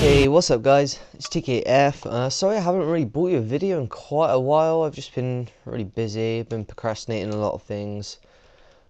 Hey, what's up guys? It's TKF. Sorry I haven't really brought you a video in quite a while. I've just been really busy, I've been procrastinating a lot of things.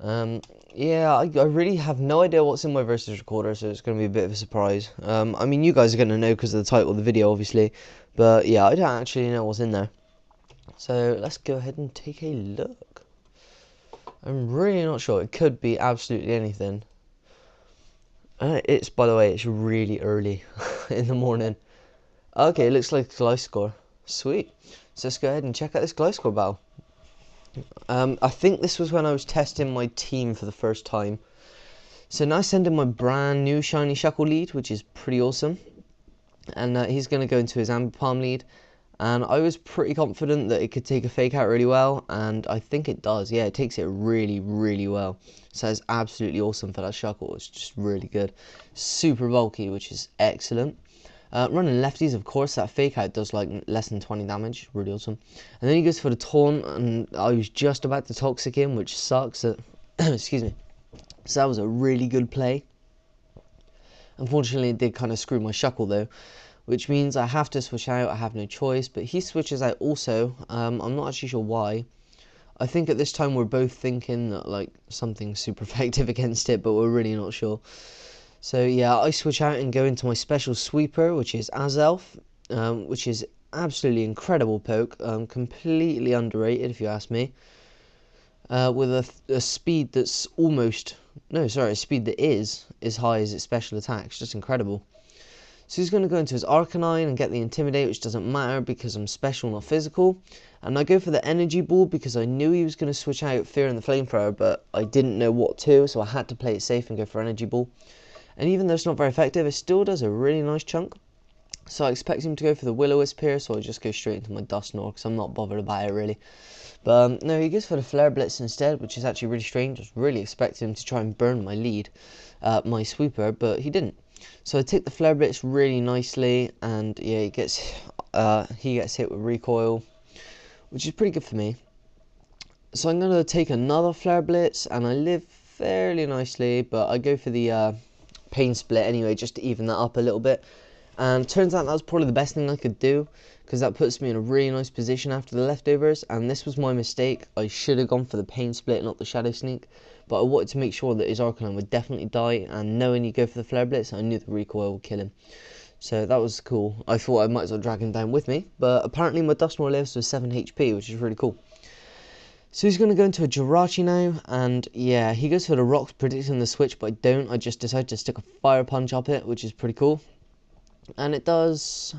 Yeah, I really have no idea what's in my versus recorder, so it's going to be a bit of a surprise. I mean, you guys are going to know because of the title of the video, obviously. But yeah, I don't actually know what's in there. So let's go ahead and take a look. I'm really not sure. It could be absolutely anything. By the way, it's really early in the morning. Okay, it looks like Gliscor. Sweet. So let's go ahead and check out this Gliscor battle. I think this was when I was testing my team for the first time. So now I send in my brand new shiny Shuckle lead, which is pretty awesome. And he's going to go into his Amber Palm lead. And I was pretty confident that it could take a fake out really well. And I think it does. Yeah, it takes it really, really well. So it's absolutely awesome for that Shuckle. It's just really good. Super bulky, which is excellent. Running lefties, of course, that fake out does like less than 20 damage, really awesome. And then he goes for the taunt, and I was just about to toxic him, which sucks. Excuse me. So that was a really good play. Unfortunately, it did kind of screw my Shuckle though, which means I have to switch out. I have no choice, but he switches out also. I'm not actually sure why. I think at this time we're both thinking that like something super effective against it, but we're really not sure. So yeah, I switch out and go into my special sweeper, which is Azelf, which is absolutely incredible poke, completely underrated if you ask me, with a speed that's almost, no sorry, a speed that is as high as its special attacks, just incredible. So he's going to go into his Arcanine and get the Intimidate, which doesn't matter because I'm special, not physical. And I go for the Energy Ball because I knew he was going to switch out Fear and the Flamethrower, but I didn't know what to, so I had to play it safe and go for Energy Ball. And even though it's not very effective, it still does a really nice chunk. So I expect him to go for the Will-O-Wisp here, so I just go straight into my Dusknoir because I'm not bothered about it really. But no, he goes for the Flare Blitz instead, which is actually really strange. I was really expecting him to try and burn my lead, my sweeper, but he didn't. So I take the Flare Blitz really nicely, and yeah, he gets hit with Recoil, which is pretty good for me. So I'm going to take another Flare Blitz, and I live fairly nicely, but I go for the Pain Split anyway, just to even that up a little bit. And turns out that was probably the best thing I could do, because that puts me in a really nice position after the leftovers, and this was my mistake. I should have gone for the Pain Split, not the Shadow Sneak, but I wanted to make sure that his Arcanine would definitely die, and knowing you go for the Flare Blitz, I knew the Recoil would kill him. So that was cool. I thought I might as well drag him down with me, but apparently my Dusknoir lives with 7 HP, which is really cool. So he's going to go into a Jirachi now, and yeah, he goes for the rocks, predicting the switch, but I don't. I just decide to stick a Fire Punch up it, which is pretty cool. And it does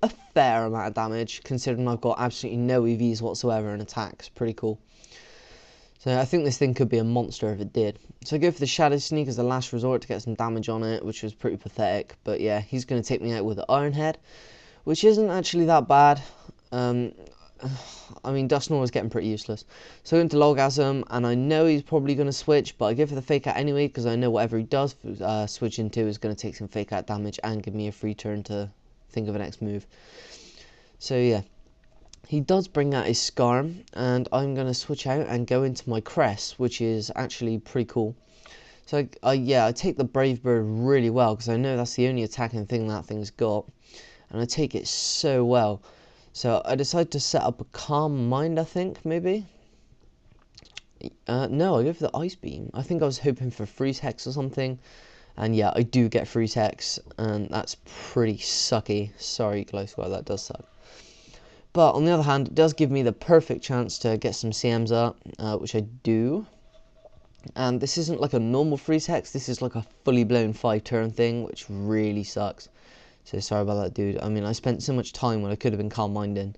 a fair amount of damage, considering I've got absolutely no EVs whatsoever in attacks. Pretty cool. So I think this thing could be a monster if it did. So I go for the Shadow Sneak as the last resort to get some damage on it, which was pretty pathetic. But yeah, he's going to take me out with the Iron Head, which isn't actually that bad. I mean, Dusknoir was getting pretty useless. So I go into Logasm, and I know he's probably going to switch, but I go for the Fake Out anyway, because I know whatever he does switch into is going to take some Fake Out damage and give me a free turn to think of a next move. So yeah, he does bring out his Scarm, and I'm going to switch out and go into my Crest, which is actually pretty cool. So yeah, I take the Brave Bird really well, because I know that's the only attacking thing that thing's got, and I take it so well. So I decided to set up a Calm Mind, I think, maybe? No, I go for the Ice Beam. I think I was hoping for Freeze Hex or something. And yeah, I do get Freeze Hex, and that's pretty sucky. Sorry, Gliscor, that does suck. But on the other hand, it does give me the perfect chance to get some CMs up, which I do. And this isn't like a normal Freeze Hex, this is like a fully blown 5-turn thing, which really sucks. So sorry about that, dude. I mean, I spent so much time when I could have been calm minded,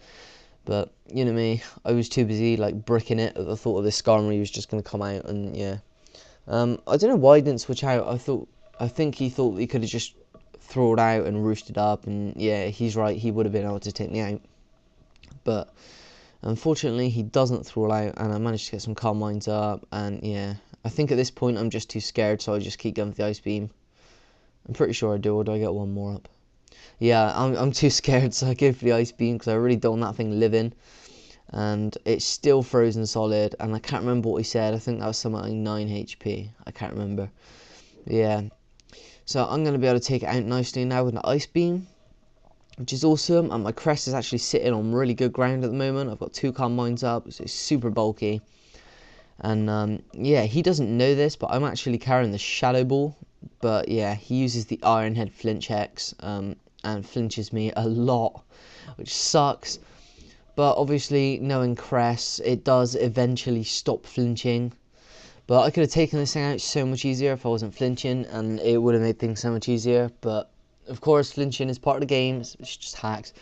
but you know me, I was too busy like bricking it at the thought of this Skarmory was just going to come out, and yeah. I don't know why he didn't switch out. I think he thought he could have just thrown out and roosted up, and yeah, he's right, he would have been able to take me out. But unfortunately, he doesn't throw out, and I managed to get some Calm Minds up, and yeah, I think at this point I'm just too scared, so I just keep going for the Ice Beam. I'm pretty sure I do, or do I get one more up? Yeah, I'm too scared, so I go for the Ice Beam because I really don't want that thing living. And it's still frozen solid, and I can't remember what he said. I think that was something like 9 HP. I can't remember. Yeah. So I'm going to be able to take it out nicely now with an ice beam, which is awesome. And my crest is actually sitting on really good ground at the moment. I've got 2 calm mines up, so it's super bulky. And yeah, he doesn't know this, but I'm actually carrying the shadow ball. But yeah, he uses the iron head flinch hex and flinches me a lot, which sucks. But obviously, knowing crest, it does eventually stop flinching. But I could have taken this thing out so much easier if I wasn't flinching, and it would have made things so much easier. But of course, flinching is part of the game. It's just hacks.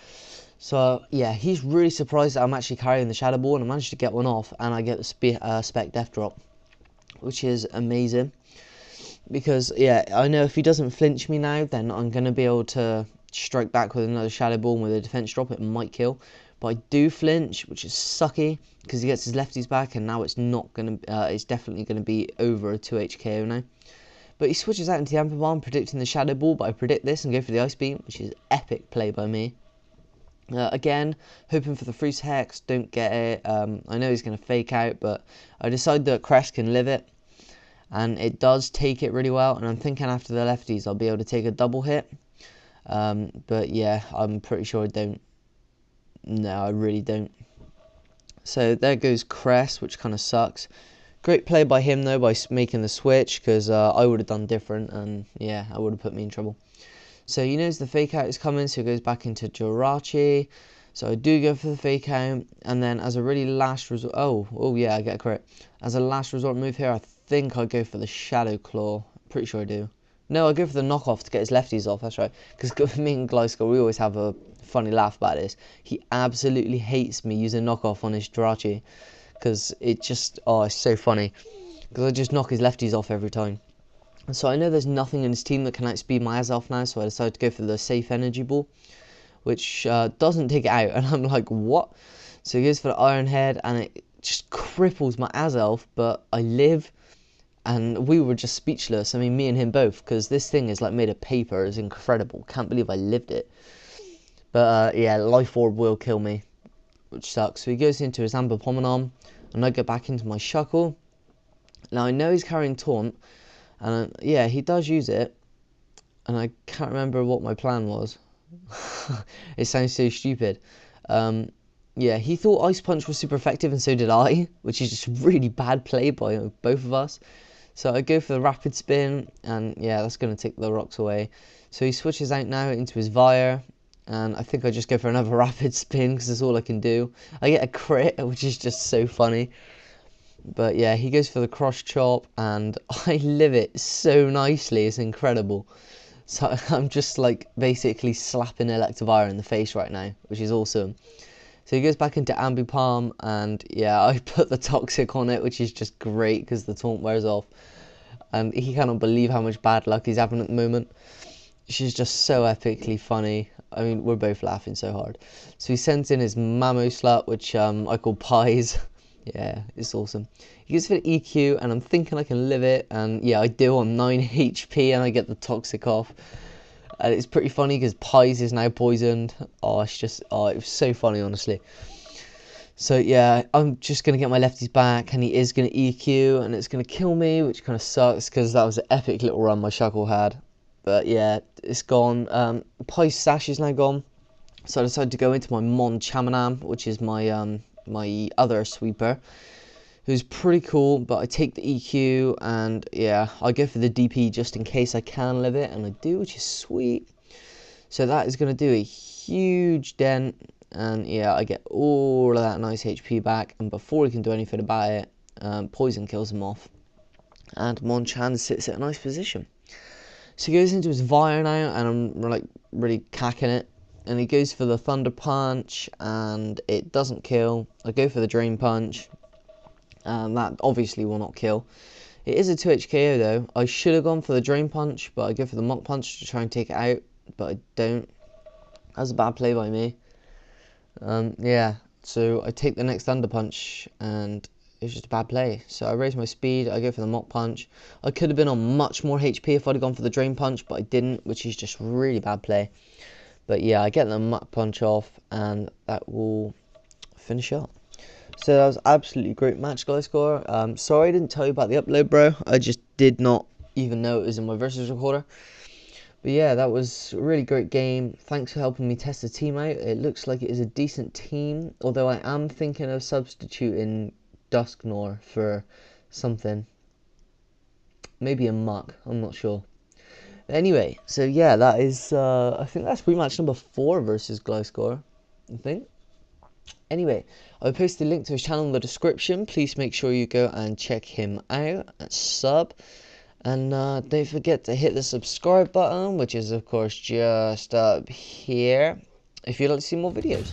So yeah, he's really surprised that I'm actually carrying the shadow ball, and I managed to get one off, and I get the spec death drop, which is amazing. Because yeah, I know if he doesn't flinch me now, then I'm gonna be able to strike back with another shadow ball, and with a defense drop it might kill. But I do flinch, which is sucky, because he gets his lefties back, and now it's not gonna it's definitely gonna be over a 2H KO now. But he switches out into the Amber Bomb, predicting the shadow ball, but I predict this and go for the ice beam, which is epic play by me. Again, hoping for the freeze hex, don't get it. I know he's going to fake out, but I decide that crest can live it, and it does take it really well. And I'm thinking after the lefties I'll be able to take a double hit, but yeah, I'm pretty sure I don't. No, I really don't. So there goes crest, which kind of sucks. Great play by him though, by making the switch, because I would have done different, and yeah, I would have put me in trouble. So he knows the fake out is coming, so he goes back into Jirachi. So I do go for the fake out, and then as a really last resort, oh yeah, I get a crit. As a last resort move here, I think I go for the Shadow Claw. Pretty sure I do. No, I go for the knockoff to get his lefties off, that's right. Because me and Gliscor, we always have a funny laugh about this. He absolutely hates me using knockoff on his Jirachi, because it just, oh, it's so funny. Because I just knock his lefties off every time. So I know there's nothing in his team that can outspeed my Azelf now, so I decided to go for the safe energy ball, which doesn't take it out, and I'm like, what? So he goes for the Iron Head, and it just cripples my Azelf, but I live, and we were just speechless. I mean, me and him both, because this thing is like made of paper. It's incredible. Can't believe I lived it. But yeah, Life Orb will kill me, which sucks. So he goes into his Amber Pomenon, and I go back into my Shuckle. Now I know he's carrying Taunt, and yeah, he does use it, and I can't remember what my plan was. It sounds so stupid. Yeah, he thought Ice Punch was super effective, and so did I, which is just really bad play by both of us. So I go for the Rapid Spin, and yeah, that's going to take the rocks away. So he switches out now into his Vire, and I think I just go for another Rapid Spin, because that's all I can do. I get a crit, which is just so funny. But yeah, he goes for the Cross Chop, and I live it so nicely, it's incredible. So I'm just like basically slapping Electivire in the face right now, which is awesome. So he goes back into Ambipalm, and yeah, I put the Toxic on it, which is just great because the taunt wears off. And he cannot believe how much bad luck he's having at the moment. She's just so epically funny. I mean, we're both laughing so hard. So he sends in his Mamoslut, which I call Pies. Yeah, it's awesome. He goes for the EQ, and I'm thinking I can live it, and yeah, I do on 9 HP, and I get the Toxic off. And it's pretty funny because Pies is now poisoned. Oh, it's just, oh, it was so funny, honestly. So yeah, I'm just going to get my lefties back, and he is going to EQ, and it's going to kill me, which kind of sucks, because that was an epic little run my Shuckle had. But yeah, it's gone. Pies Sash is now gone. So I decided to go into my Mon Chamanam, which is my my other sweeper, who's pretty cool, but I take the EQ, and yeah, I go for the DP just in case I can live it, and I do, which is sweet. So that is going to do a huge dent, and yeah, I get all of that nice HP back, and before he can do anything about it, Poison kills him off, and Monchan sits at a nice position. So he goes into his Vire now, and I'm like really cacking it. And he goes for the Thunder Punch, and it doesn't kill. I go for the Drain Punch, and that obviously will not kill. It is a 2H KO though. I should have gone for the Drain Punch, but I go for the Mach Punch to try and take it out, but I don't. That's a bad play by me. Yeah, so I take the next Thunder Punch, and it's just a bad play. So I raise my speed, I go for the Mach Punch. I could have been on much more HP if I'd have gone for the Drain Punch, but I didn't, which is just really bad play. But yeah, I get the Mach Punch off, and that will finish up. So that was absolutely great match, Gliscor. Sorry I didn't tell you about the upload, bro. I just did not even know it was in my versus recorder. But yeah, that was a really great game. Thanks for helping me test the team out. It looks like it is a decent team, although I am thinking of substituting Dusknor for something. Maybe a Muck, I'm not sure. Anyway, so yeah, that is, I think that's pretty much number 4 versus Gliscor, I think. Anyway, I'll post the link to his channel in the description. Please make sure you go and check him out and sub. And don't forget to hit the subscribe button, which is of course just up here, if you'd like to see more videos.